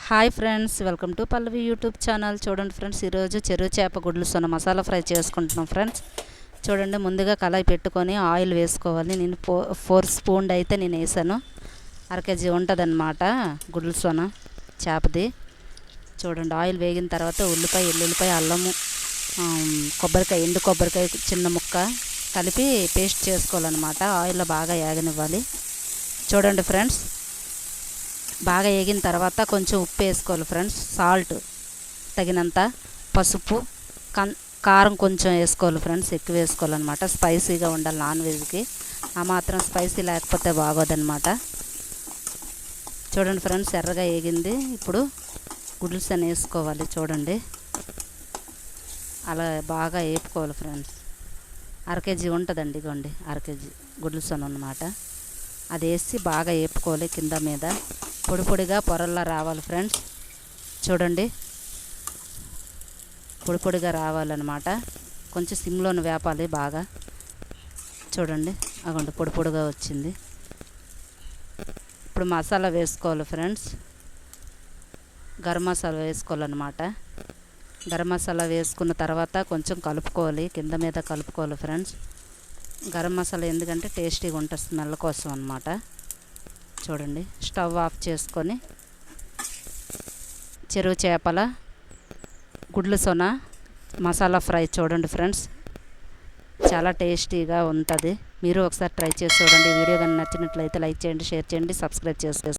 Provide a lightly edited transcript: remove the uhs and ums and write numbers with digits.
Hi friends, welcome to Pallavi YouTube channel. చూడండి friends, ఈరోజు చెరువు చేప గుడ్లు సొన మసాలా ఫ్రై చేసుకుంటున్నాం ఫ్రెండ్స్. చూడండి, ముందుగా కళాయి పెట్టుకొని ఆయిల్ వేసుకోవాలి. నేను 4 స్పూన్ అయితే నేను వేసాను. 1/2 kg ఉంటుందన్నమాట గుడ్లు సొన చేపది. చూడండి, ఆయిల్ వేగిన తర్వాత ఉల్లిపాయ, ఎల్లుల్లిపాయ, అల్లము, కొబ్బరికాయ, ఎండు కొబ్బరికాయ చిన్న ముక్క కలిపి పేస్ట్ చేసుకోవాలన్నమాట. ఆయిల్లో బాగా యాగనివ్వాలి. చూడండి ఫ్రెండ్స్, బాగా వేగిన తర్వాత కొంచెం ఉప్పు వేసుకోవాలి ఫ్రెండ్స్, సాల్ట్ తగినంత, పసుపు, కారం కొంచెం వేసుకోవాలి ఫ్రెండ్స్, ఎక్కువ వేసుకోవాలన్నమాట. స్పైసీగా ఉండాలి నాన్ వెజ్కి. ఆ మాత్రం స్పైసీ లేకపోతే బాగోదన్నమాట. చూడండి ఫ్రెండ్స్, ఎర్రగా వేగింది. ఇప్పుడు గుడ్లు సొన వేసుకోవాలి. చూడండి, అలా బాగా వేపుకోవాలి ఫ్రెండ్స్. 1/2 kg ఉంటుందండి, ఇగోండి 1/2 kg గుడ్లు సొన అన్నమాట. అది వేసి బాగా వేపుకోవాలి. కింద మీద పొడి పొడిగా పొరల్లా రావాలి ఫ్రెండ్స్. చూడండి, పొడి పొడిగా రావాలన్నమాట. కొంచెం సిమ్లోనే వేపాలి బాగా. చూడండి, అగోండి పొడి పొడిగా వచ్చింది. ఇప్పుడు మసాలా వేసుకోవాలి ఫ్రెండ్స్. గరం మసాలా వేసుకోవాలన్నమాట. గరం మసాలా వేసుకున్న తర్వాత కొంచెం కలుపుకోవాలి, కింద మీద కలుపుకోవాలి ఫ్రెండ్స్. గరం మసాలా ఎందుకంటే టేస్టీగా ఉంటుంది, స్మెల్ కోసం అన్నమాట. చూడండి, స్టవ్ ఆఫ్ చేసుకొని చెరువు చేపల గుడ్లు సొన మసాలా ఫ్రై చూడండి ఫ్రెండ్స్, చాలా టేస్టీగా ఉంటుంది. మీరు ఒకసారి ట్రై చేసి చూడండి. వీడియో కానీ నచ్చినట్లయితే లైక్ చేయండి, షేర్ చేయండి, సబ్స్క్రైబ్ చేసుకోండి.